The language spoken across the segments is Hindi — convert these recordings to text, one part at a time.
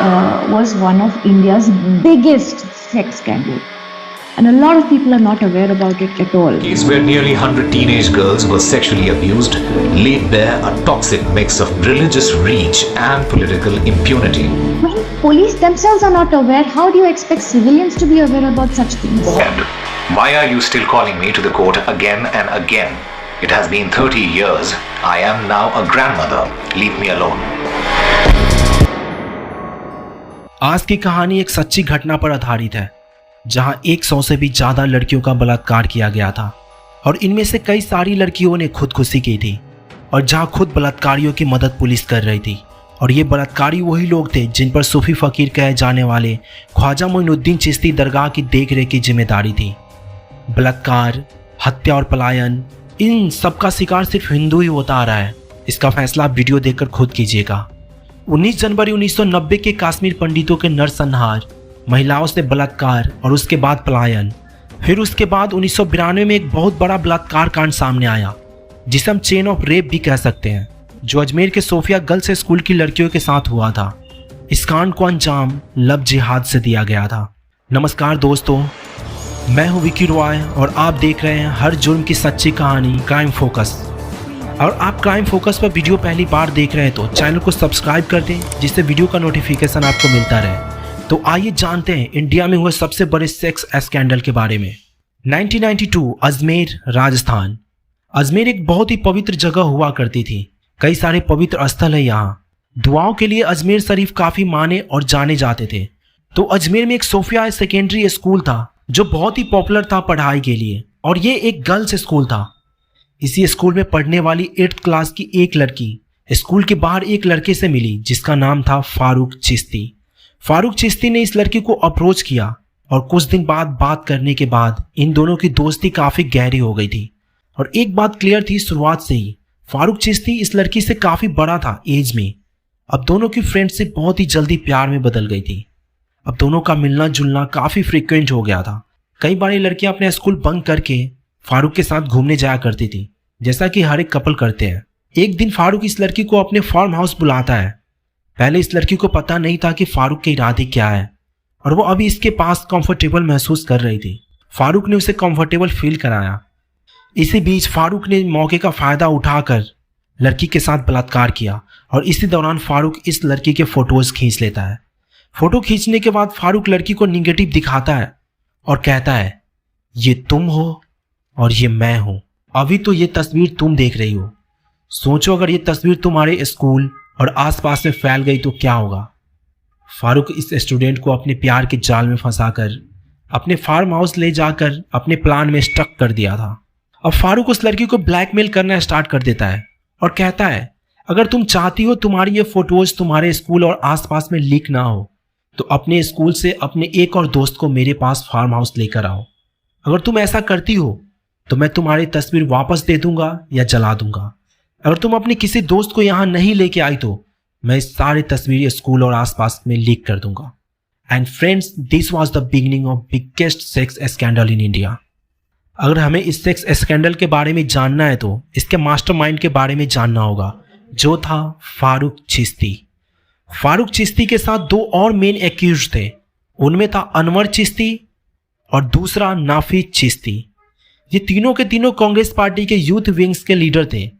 was one of India's biggest sex scandal. And a lot of people are not aware about it at all. Case where nearly 100 teenage girls were sexually abused laid bare a toxic mix of religious reach and political impunity. When police themselves are not aware, how do you expect civilians to be aware about such things? And why are you still calling me to the court again and again? It has been 30 years. I am now a grandmother. Leave me alone. आज की कहानी एक सच्ची घटना पर आधारित है, जहां 100 से भी ज्यादा लड़कियों का बलात्कार किया गया था और इनमें से कई सारी लड़कियों ने खुदकुशी की थी और जहां खुद बलात्कारियों की मदद पुलिस कर रही थी। और ये बलात्कारी वही लोग थे जिन पर सूफी फकीर कहे जाने वाले ख्वाजा मोइनुद्दीन चिश्ती दरगाह की देखरेख की जिम्मेदारी थी। बलात्कार, हत्या और पलायन, इन सब का शिकार सिर्फ हिंदू ही होता आ रहा है। इसका फैसला आप वीडियो देखकर खुद कीजिएगा। 19 जनवरी 1990 के कश्मीर पंडितों के नरसंहार, महिलाओं से बलात्कार और उसके बाद पलायन। फिर उसके बाद 1992 में एक बहुत बड़ा बलात्कार कांड सामने आया, जिसे हम चेन ऑफ रेप भी कह सकते हैं, जो अजमेर के सोफिया गर्ल्स स्कूल की लड़कियों के साथ हुआ था। इस कांड को अंजाम लव जिहाद से दिया गया था। नमस्कार दोस्तों, मैं हूं विकी रॉय और आप देख रहे हैं हर जुर्म की सच्ची कहानी क्राइम फोकस। और आप क्राइम फोकस पर वीडियो पहली बार देख रहे हैं तो चैनल को सब्सक्राइब कर दें, जिससे वीडियो का नोटिफिकेशन आपको मिलता रहे। तो आइए जानते हैं इंडिया में हुए सबसे बड़े सेक्स स्कैंडल के बारे में। 1992 अजमेर, राजस्थान। अजमेर एक बहुत ही पवित्र जगह हुआ करती थी। कई सारे पवित्र स्थल है यहाँ। दुआओं के लिए अजमेर शरीफ काफ़ी माने और जाने जाते थे। तो अजमेर में एक सोफिया सेकेंडरी स्कूल था जो बहुत ही पॉपुलर था पढ़ाई के लिए, और ये एक गर्ल्स स्कूल था। इसी स्कूल में पढ़ने वाली 8th क्लास की एक लड़की स्कूल के बाहर एक लड़के से मिली जिसका नाम था फारूक चिश्ती। फारूक चिश्ती ने इस लड़की को अप्रोच किया और कुछ दिन बाद बात करने के बाद इन दोनों की दोस्ती काफ़ी गहरी हो गई थी। और एक बात क्लियर थी शुरुआत से ही, फारूक चिश्ती इस लड़की से काफ़ी बड़ा था एज में। अब दोनों की फ्रेंडशिप बहुत ही जल्दी प्यार में बदल गई थी। अब दोनों का मिलना जुलना काफ़ी फ्रिक्वेंट हो गया था। कई बार ये लड़कियां अपने स्कूल बंक करके फारूक के साथ घूमने जाया करती थी, जैसा कि हर एक कपल करते हैं। एक दिन फारूक इस लड़की को अपने फार्म हाउस बुलाता है। पहले इस लड़की को पता नहीं था कि फारूक के इरादे क्या है और वो अभी इसके पास कंफर्टेबल महसूस कर रही थी। फारूक ने उसे कंफर्टेबल फील कराया। इसी बीच फारूक ने मौके का फ़ायदा उठाकर लड़की के साथ बलात्कार किया और इसी दौरान फारूक इस लड़की के फ़ोटोज़ खींच लेता है। फ़ोटो खींचने के बाद फारूक लड़की को निगेटिव दिखाता है और कहता है, ये तुम हो और ये मैं हूँ। अभी तो ये तस्वीर तुम देख रही हो, सोचो अगर ये तस्वीर तुम्हारे स्कूल और आसपास में फैल गई तो क्या होगा। फारूक इस स्टूडेंट को अपने प्यार के जाल में फंसाकर अपने फार्म हाउस ले जाकर अपने प्लान में स्टक कर दिया था। अब फारूक उस लड़की को ब्लैकमेल करना स्टार्ट कर देता है और कहता है, अगर तुम चाहती हो तुम्हारी ये फोटोज तुम्हारे स्कूल और आसपास में लीक ना हो तो अपने स्कूल से अपने एक और दोस्त को मेरे पास फार्म हाउस लेकर आओ। अगर तुम ऐसा करती हो तो मैं तुम्हारी तस्वीर वापस दे दूंगा या जला दूंगा। अगर तुम अपने किसी दोस्त को यहाँ नहीं लेके आई तो मैं इस सारी तस्वीरें स्कूल और आसपास में लीक कर दूंगा। And friends, this was the beginning of biggest sex scandal in India. अगर हमें इस सेक्स स्कैंडल के बारे में जानना है तो इसके मास्टरमाइंड के बारे में जानना होगा, जो था फारूक चिश्ती। फारूक चिश्ती के साथ दो और मेन एक्यूज थे। उनमें था अनवर चिश्ती और दूसरा नाफिज चिश्ती। ये तीनों के तीनों कांग्रेस पार्टी के यूथ विंग्स के लीडर थे।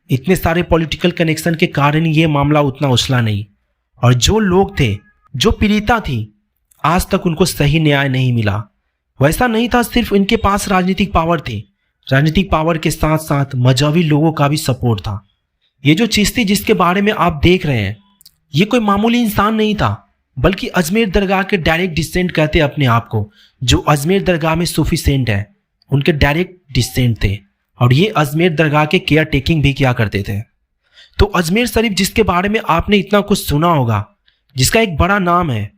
इतने सारे पॉलिटिकल कनेक्शन के कारण ये मामला उतना उछला नहीं, और जो लोग थे, जो पीड़िता थी, आज तक उनको सही न्याय नहीं मिला। वैसा नहीं था सिर्फ इनके पास राजनीतिक पावर थी, राजनीतिक पावर के साथ साथ मजहबी लोगों का भी सपोर्ट था। ये जो चिश्ती जिसके बारे में आप देख रहे हैं, ये कोई मामूली इंसान नहीं था, बल्कि अजमेर दरगाह के डायरेक्ट डिसेंट कहते अपने आप को। जो अजमेर दरगाह में सूफी सेंट है, उनके डायरेक्ट डिसेंट थे और ये अजमेर दरगाह के केयर टेकिंग भी किया करते थे। तो अजमेर शरीफ जिसके बारे में आपने इतना कुछ सुना होगा, जिसका एक बड़ा नाम है,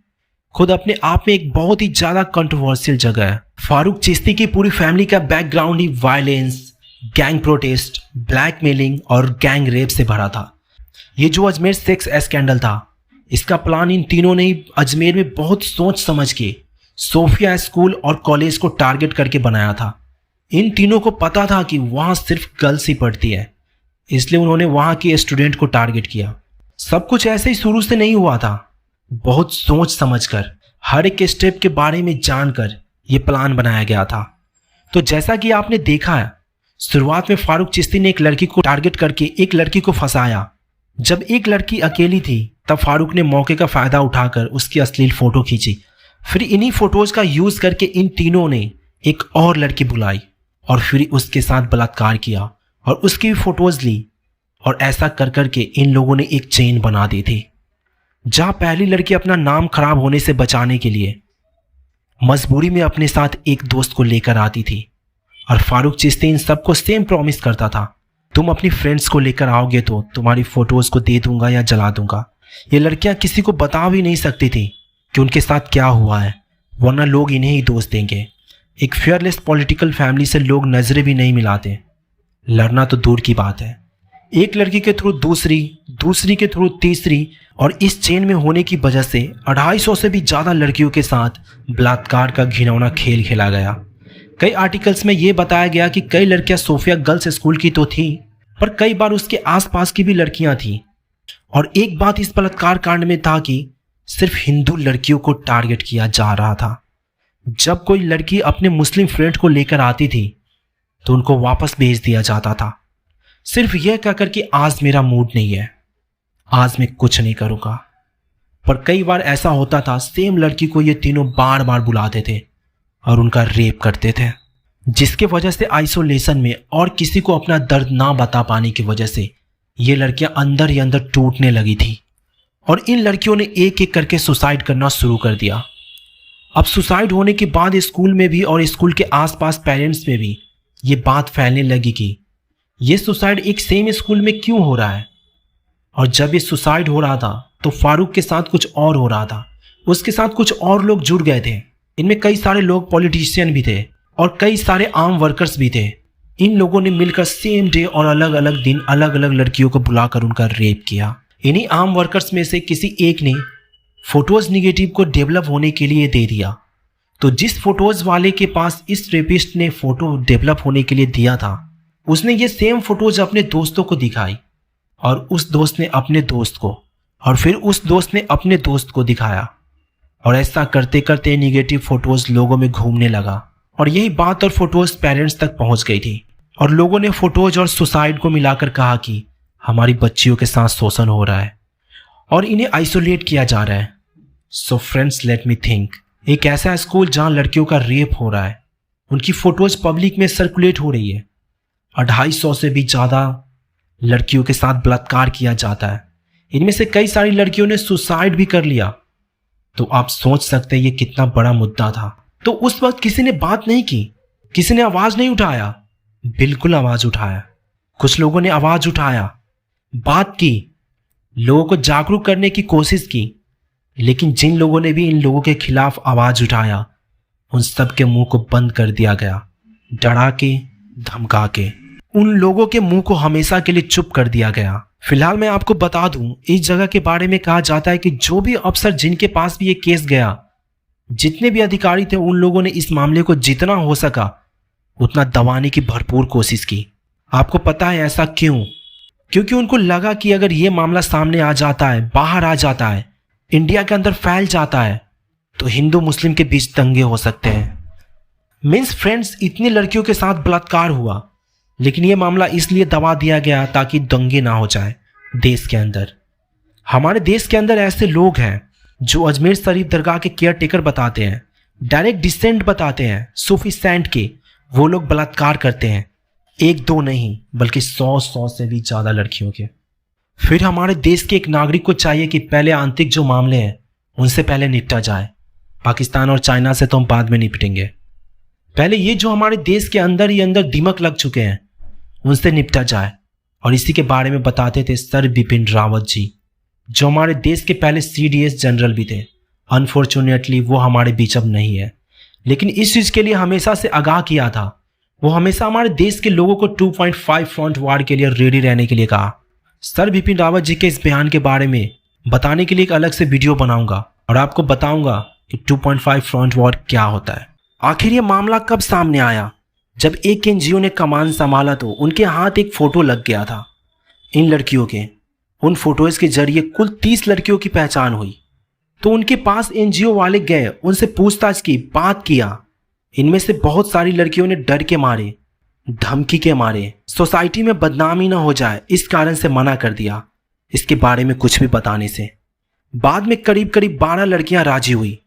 खुद अपने आप में एक बहुत ही ज़्यादा कंट्रोवर्शियल जगह है। फारूक चिश्ती की पूरी फैमिली का बैकग्राउंड ही वायलेंस, गैंग प्रोटेस्ट, ब्लैकमेलिंग और गैंग रेप से भरा था। ये जो अजमेर सेक्स स्कैंडल था, इसका प्लान इन तीनों ने ही अजमेर में बहुत सोच समझ के सोफिया स्कूल और कॉलेज को टारगेट करके बनाया था। इन तीनों को पता था कि वहाँ सिर्फ गर्ल्स ही पढ़ती है, इसलिए उन्होंने वहाँ के स्टूडेंट को टारगेट किया। सब कुछ ऐसे ही शुरू से नहीं हुआ था। बहुत सोच समझकर, हर एक स्टेप के बारे में जानकर यह प्लान बनाया गया था। तो जैसा कि आपने देखा है, शुरुआत में फारूक चिश्ती ने एक लड़की को टारगेट करके एक लड़की को फंसाया। जब एक लड़की अकेली थी तब फारूक ने मौके का फायदा उठाकर उसकी अश्लील फोटो खींची। फिर इन्हीं फोटोज का यूज करके इन तीनों ने एक और लड़की बुलाई और फिर उसके साथ बलात्कार किया और उसकी भी फोटोज ली। और ऐसा कर करके इन लोगों ने एक चेन बना दी थी, जहां पहली लड़की अपना नाम खराब होने से बचाने के लिए मजबूरी में अपने साथ एक दोस्त को लेकर आती थी। और फारूक चिश्ती इन सबको सेम प्रॉमिस करता था, तुम अपनी फ्रेंड्स को लेकर आओगे तो तुम्हारी फोटोज को दे दूंगा या जला दूंगा। ये लड़कियां किसी को बता भी नहीं सकती थी कि उनके साथ क्या हुआ है, वरना लोग इन्हें ही दोष देंगे। एक फेयरलेस पॉलिटिकल फैमिली से लोग नजरें भी नहीं मिलाते, लड़ना तो दूर की बात है। एक लड़की के थ्रू दूसरी, दूसरी के थ्रू तीसरी, और इस चेन में होने की वजह से 250 से भी ज़्यादा लड़कियों के साथ बलात्कार का घिनौना खेल खेला गया। कई आर्टिकल्स में यह बताया गया कि कई लड़कियां सोफिया गर्ल्स स्कूल की तो थी, पर कई बार उसके आसपास की भी लड़कियां थीं। और एक बात इस बलात्कार कांड में था कि सिर्फ हिंदू लड़कियों को टारगेट किया जा रहा था। जब कोई लड़की अपने मुस्लिम फ्रेंड को लेकर आती थी तो उनको वापस भेज दिया जाता था, सिर्फ यह कहकर कि आज मेरा मूड नहीं है, आज मैं कुछ नहीं करूंगा। पर कई बार ऐसा होता था, सेम लड़की को ये तीनों बार बार बुलाते थे और उनका रेप करते थे, जिसके वजह से आइसोलेशन में और किसी को अपना दर्द ना बता पाने की वजह से ये लड़कियां अंदर ही अंदर टूटने लगी थी। और इन लड़कियों ने एक एक करके सुसाइड करना शुरू कर दिया। अब सुसाइड होने के बाद स्कूल में भी और स्कूल के आसपास पेरेंट्स में भी ये बात फैलने लगी कि ये सुसाइड एक सेम स्कूल में क्यों हो रहा है। और जब ये सुसाइड हो रहा था तो फारूक के साथ कुछ और हो रहा था, उसके साथ कुछ और लोग जुड़ गए थे। इनमें कई सारे लोग पॉलिटिशियन भी थे और कई सारे आम वर्कर्स भी थे। इन लोगों ने मिलकर सेम डे और अलग अलग दिन अलग अलग लड़कियों को बुलाकर उनका रेप किया। इन्हीं आम वर्कर्स में से किसी एक ने फोटोज निगेटिव को डेवलप होने के लिए दे दिया। तो जिस फोटोज वाले के पास इस रेपिस्ट ने फोटो डेवलप होने के लिए दिया था, उसने ये सेम फोटोज अपने दोस्तों को दिखाई और उस दोस्त ने अपने दोस्त को, और फिर उस दोस्त ने अपने दोस्त को दिखाया। और ऐसा करते करते निगेटिव फोटोज लोगों में घूमने लगा और यही बात और फोटोज पेरेंट्स तक पहुंच गई थी। और लोगों ने फोटोज और सुसाइड को मिलाकर कहा कि हमारी बच्चियों के साथ शोषण हो रहा है और इन्हें आइसोलेट किया जा रहा है। So friends, let me think, एक ऐसा स्कूल जहां लड़कियों का रेप हो रहा है, उनकी फोटोज पब्लिक में सर्कुलेट हो रही है, 250 से भी ज़्यादा लड़कियों के साथ बलात्कार किया जाता है, इनमें से कई सारी लड़कियों ने सुसाइड भी कर लिया। तो आप सोच सकते हैं ये कितना बड़ा मुद्दा था। तो उस वक्त किसी ने बात नहीं की, किसी ने आवाज नहीं उठाया। बिल्कुल आवाज उठाया, कुछ लोगों ने आवाज उठाया, बात की, लोगों को जागरूक करने की कोशिश की। लेकिन जिन लोगों ने भी इन लोगों के खिलाफ आवाज उठाया, उन सब के मुंह को बंद कर दिया गया, डरा के, धमका के। उन लोगों के मुंह को हमेशा के लिए चुप कर दिया गया। फिलहाल मैं आपको बता दूं, इस जगह के बारे में कहा जाता है कि जो भी अफसर जिनके पास भी ये केस गया, जितने भी अधिकारी थे, उन लोगों ने इस मामले को जितना हो सका उतना दबाने की भरपूर कोशिश की। आपको पता है ऐसा क्यों? क्योंकि उनको लगा कि अगर ये मामला सामने आ जाता है, बाहर आ जाता है, इंडिया के अंदर फैल जाता है, तो हिंदू मुस्लिम के बीच दंगे हो सकते हैं। मीन्स फ्रेंड्स, इतनी लड़कियों के साथ बलात्कार हुआ, लेकिन ये मामला इसलिए दबा दिया गया ताकि दंगे ना हो जाए देश के अंदर। हमारे देश के अंदर ऐसे लोग हैं जो अजमेर शरीफ दरगाह के केयर टेकर बताते हैं, डायरेक्ट डिसेंट बताते हैं सूफी सेंट के। वो लोग बलात्कार करते हैं, एक दो नहीं बल्कि 100 से भी ज़्यादा लड़कियों के। फिर हमारे देश के एक नागरिक को चाहिए कि पहले आंतरिक जो मामले हैं उनसे पहले निपटा जाए। पाकिस्तान और चाइना से तो हम बाद में निपटेंगे, पहले ये जो हमारे देश के अंदर ही अंदर दिमक लग चुके हैं उनसे निपटा जाए। और इसी के बारे में बताते थे सर बिपिन रावत जी, जो हमारे देश के पहले CDS जनरल भी थे। अनफॉर्चुनेटली वो हमारे बीच अब नहीं है, लेकिन इस चीज़ के लिए हमेशा से आगाह किया था। वो हमेशा हमारे देश के लोगों को 2.5 फ्रंट वार के लिए रेडी रहने के लिए कहा। सर बिपिन रावत जी के इस बयान के बारे में बताने के लिए एक अलग से वीडियो बनाऊंगा और आपको बताऊंगा कि 2.5 फ्रंट वॉर क्या होता है। आखिर ये मामला कब सामने आया? जब एक NGO ने कमान संभाला तो उनके हाथ एक फोटो लग गया था इन लड़कियों के। उन फोटोज के जरिए कुल 30 लड़कियों की पहचान हुई। तो उनके पास एनजीओ वाले गए, उनसे पूछताछ की, बात किया। इनमें से बहुत सारी लड़कियों ने डर के मारे, धमकी के मारे, सोसाइटी में बदनामी ना हो जाए इस कारण से मना कर दिया इसके बारे में कुछ भी बताने से। बाद में करीब करीब 12 लड़कियां राजी हुई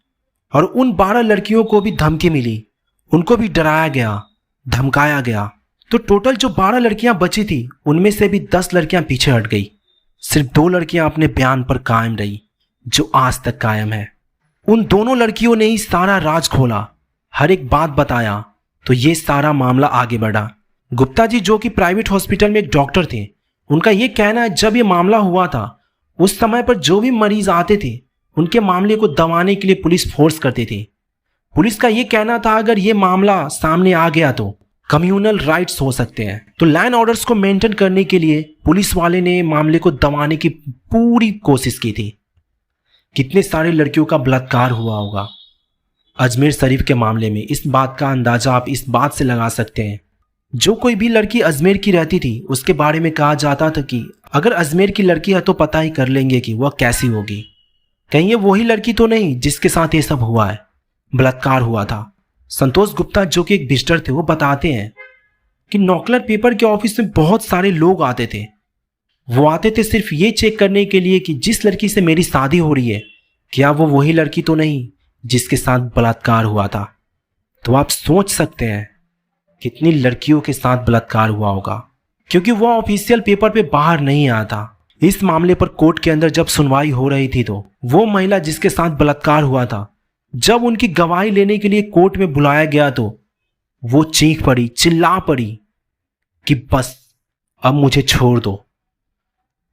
और उन 12 लड़कियों को भी धमकी मिली, उनको भी डराया गया, धमकाया गया। तो टोटल जो 12 लड़कियां बची थी उनमें से भी 10 लड़कियां पीछे हट गई। सिर्फ 2 लड़कियां अपने बयान पर कायम रही, जो आज तक कायम है। उन दोनों लड़कियों ने ही सारा राज खोला, हर एक बात बताया, तो ये सारा मामला आगे बढ़ा। गुप्ता जी जो कि प्राइवेट हॉस्पिटल में एक डॉक्टर थे, उनका ये कहना है जब ये मामला हुआ था उस समय पर जो भी मरीज आते थे उनके मामले को दबाने के लिए पुलिस फोर्स करती थी। पुलिस का ये कहना था अगर ये मामला सामने आ गया तो कम्युनल राइट्स हो सकते हैं। तो लैंड ऑर्डर्स को मेंटेन करने के लिए पुलिस वाले ने मामले को दबाने की पूरी कोशिश की थी। कितने सारे लड़कियों का बलात्कार हुआ होगा अजमेर शरीफ के मामले में, इस बात का अंदाजा आप इस बात से लगा सकते हैं। जो कोई भी लड़की अजमेर की रहती थी उसके बारे में कहा जाता था कि अगर अजमेर की लड़की है तो पता ही कर लेंगे कि वह कैसी होगी। कहीं ये वही लड़की तो नहीं जिसके साथ ये सब हुआ है, बलात्कार हुआ था। संतोष गुप्ता जो कि एक विजिटर थे वो बताते हैं कि नौकलर पेपर के ऑफिस में बहुत सारे लोग आते थे। वो आते थे सिर्फ ये चेक करने के लिए कि जिस लड़की से मेरी शादी हो रही है क्या वो वही लड़की तो नहीं जिसके साथ बलात्कार हुआ था। तो आप सोच सकते हैं कितनी लड़कियों के साथ बलात्कार हुआ होगा, क्योंकि वह ऑफिशियल पेपर पे बाहर नहीं आया था। इस मामले पर कोर्ट के अंदर जब सुनवाई हो रही थी तो वो महिला जिसके साथ बलात्कार हुआ था, जब उनकी गवाही लेने के लिए कोर्ट में बुलाया गया तो वो चीख पड़ी, चिल्ला पड़ी कि बस अब मुझे छोड़ दो।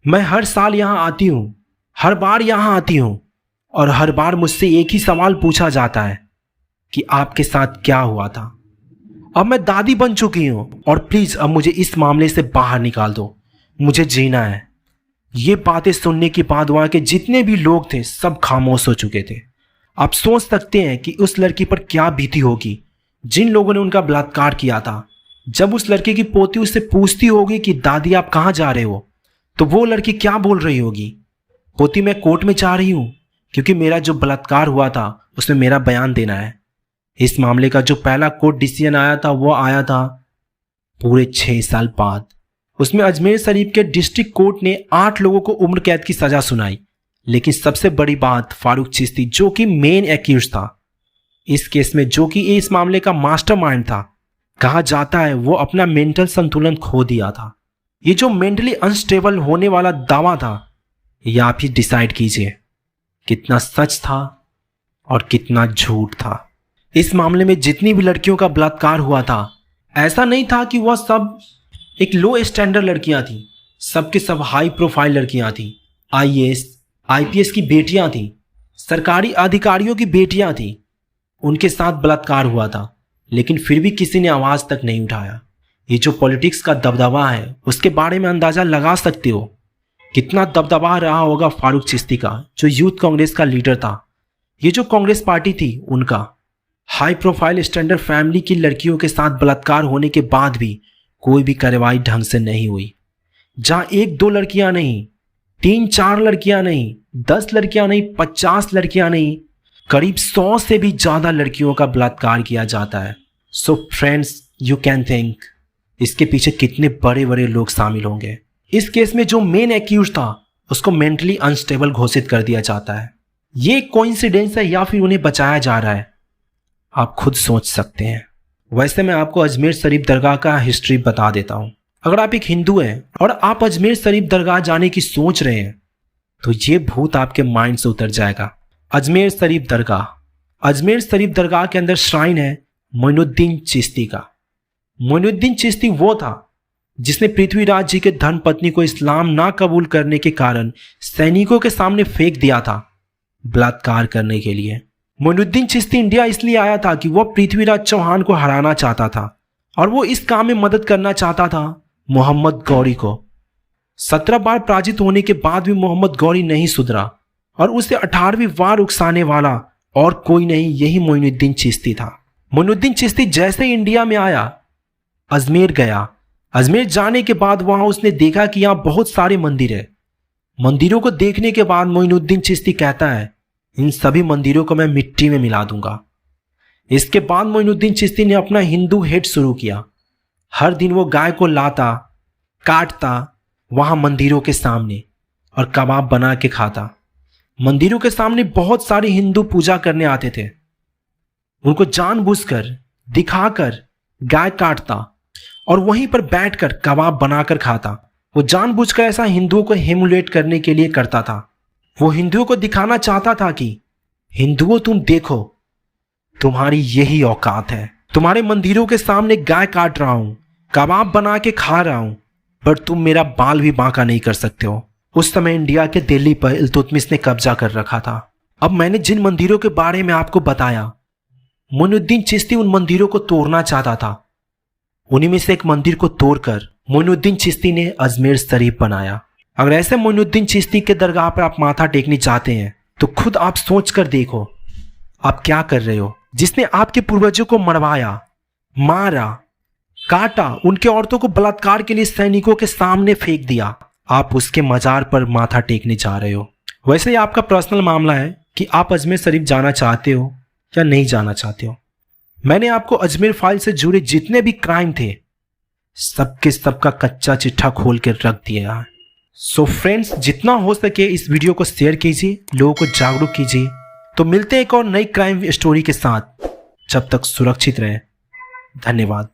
मैं हर साल यहां आती हूं, हर बार यहां आती हूं और हर बार मुझसे एक ही सवाल पूछा जाता है कि आपके साथ क्या हुआ था। अब मैं दादी बन चुकी हूं और प्लीज अब मुझे इस मामले से बाहर निकाल दो, मुझे जीना है। ये बातें सुनने के बाद वहां के जितने भी लोग थे सब खामोश हो चुके थे। आप सोच सकते हैं कि उस लड़की पर क्या बीती होगी जिन लोगों ने उनका बलात्कार किया था। जब उस लड़के की पोती उससे पूछती होगी कि दादी आप कहाँ जा रहे हो, तो वो लड़की क्या बोल रही होगी, पोती मैं कोर्ट में जा रही हूँ क्योंकि मेरा जो बलात्कार हुआ था उसमें मेरा बयान देना है। इस मामले का जो पहला कोर्ट डिसीजन आया था वो आया था पूरे 6 साल बाद। उसमें अजमेर शरीफ के डिस्ट्रिक्ट कोर्ट ने 8 लोगों को उम्र कैद की सजा सुनाई। लेकिन सबसे बड़ी बात फारूक चिश्ती जो कि मेन एक्यूज था इस केस में, जो कि इस मामले का मास्टरमाइंड था, कहा जाता है वो अपना मेंटल संतुलन खो दिया था। ये जो मेंटली अनस्टेबल होने वाला दावा था ये आप ही डिसाइड कीजिए कितना सच था और कितना झूठ था। इस मामले में जितनी भी लड़कियों का बलात्कार हुआ था ऐसा नहीं था कि वह सब एक लो स्टैंडर्ड लड़कियां थी, सबके सब हाई प्रोफाइल लड़कियां थी। आईएएस आईपीएस की बेटियां थी, सरकारी अधिकारियों की बेटियां थी, उनके साथ बलात्कार हुआ था, लेकिन फिर भी किसी ने आवाज तक नहीं उठाया। ये जो पॉलिटिक्स का दबदबा है उसके बारे में अंदाजा लगा सकते हो कितना दबदबा रहा होगा फारूक चिश्ती का, जो यूथ कांग्रेस का लीडर था। ये जो कांग्रेस पार्टी थी उनका हाई प्रोफाइल स्टैंडर्ड फैमिली की लड़कियों के साथ बलात्कार होने के बाद भी कोई भी कार्रवाई ढंग से नहीं हुई। जहां 1-2 लड़कियां नहीं, 3-4 लड़कियां नहीं, 10 लड़कियां नहीं, 50 लड़कियां नहीं, करीब 100 से भी ज्यादा लड़कियों का बलात्कार किया जाता है। So friends you can think इसके पीछे कितने बड़े बड़े लोग शामिल होंगे। इस केस में जो मेन एक्यूज था उसको मेंटली अनस्टेबल घोषित कर दिया जाता है। ये कोइंसिडेंस है या फिर उन्हें बचाया जा रहा है, आप खुद सोच सकते हैं। वैसे मैं आपको अजमेर शरीफ दरगाह का हिस्ट्री बता देता हूं। अगर आप एक हिंदू हैं और आप अजमेर शरीफ दरगाह जाने की सोच रहे हैं तो ये भूत आपके माइंड से उतर जाएगा। अजमेर शरीफ दरगाह के अंदर श्राइन है मोइनुद्दीन चिश्ती का। मोइनुद्दीन चिश्ती वो था जिसने पृथ्वीराज जी के धर्म पत्नी को इस्लाम ना कबूल करने के कारण सैनिकों के सामने फेंक दिया था बलात्कार करने के लिए। मोइनुद्दीन चिश्ती इंडिया इसलिए आया था कि वह पृथ्वीराज चौहान को हराना चाहता था और वो इस काम में मदद करना चाहता था मोहम्मद गौरी को। 17 बार पराजित होने के बाद भी मोहम्मद गौरी नहीं सुधरा और उसे 18वीं बार उकसाने वाला और कोई नहीं, यही मोइनुद्दीन चिश्ती था। मोइनुद्दीन चिश्ती जैसे इंडिया में आया अजमेर गया। अजमेर जाने के बाद वहां उसने देखा कि यहाँ बहुत सारे मंदिर है। मंदिरों को देखने के बाद मोइनुद्दीन चिश्ती कहता है इन सभी मंदिरों को मैं मिट्टी में मिला दूंगा। इसके बाद मोइनुद्दीन चिश्ती ने अपना हिंदू हेट शुरू किया। हर दिन वो गाय को लाता, काटता वहां मंदिरों के सामने और कबाब बना के खाता। मंदिरों के सामने बहुत सारे हिंदू पूजा करने आते थे। उनको जानबूझकर दिखाकर गाय काटता और वहीं पर बैठकर कबाब बनाकर खाता। वो जानबूझकर ऐसा हिंदुओं को हेमुलेट करने के लिए करता था। वो हिंदुओं को दिखाना चाहता था कि हिंदुओं तुम देखो, तुम्हारी यही औकात है। तुम्हारे मंदिरों के सामने गाय काट रहा हूं, कबाब बना के खा रहा हूं, पर तुम मेरा बाल भी बांका नहीं कर सकते हो। उस समय इंडिया के दिल्ली पर इल्तुतमिश ने कब्जा कर रखा था। अब मैंने जिन मंदिरों के बारे में आपको बताया, मोइनुद्दीन चिश्ती उन मंदिरों को तोड़ना चाहता था। उन्हीं में से एक मंदिर को तोड़कर मोइनुद्दीन चिश्ती ने अजमेर शरीफ बनाया। अगर ऐसे मोइनुद्दीन चिश्ती के दरगाह पर आप माथा टेकने चाहते हैं तो खुद आप सोच कर देखो आप क्या कर रहे हो। जिसने आपके पूर्वजों को मरवाया, मारा, काटा, उनके औरतों को बलात्कार के लिए सैनिकों के सामने फेंक दिया, आप उसके मजार पर माथा टेकने जा रहे हो। वैसे ही आपका पर्सनल मामला है कि आप अजमेर शरीफ जाना चाहते हो या नहीं जाना चाहते हो। मैंने आपको अजमेर फाइल से जुड़े जितने भी क्राइम थे सबके सबका कच्चा चिट्ठा खोल के रख दिया है। सो फ्रेंड्स, जितना हो सके इस वीडियो को शेयर कीजिए, लोगों को जागरूक कीजिए। तो मिलते हैं एक और नई क्राइम स्टोरी के साथ। जब तक सुरक्षित रहें। धन्यवाद।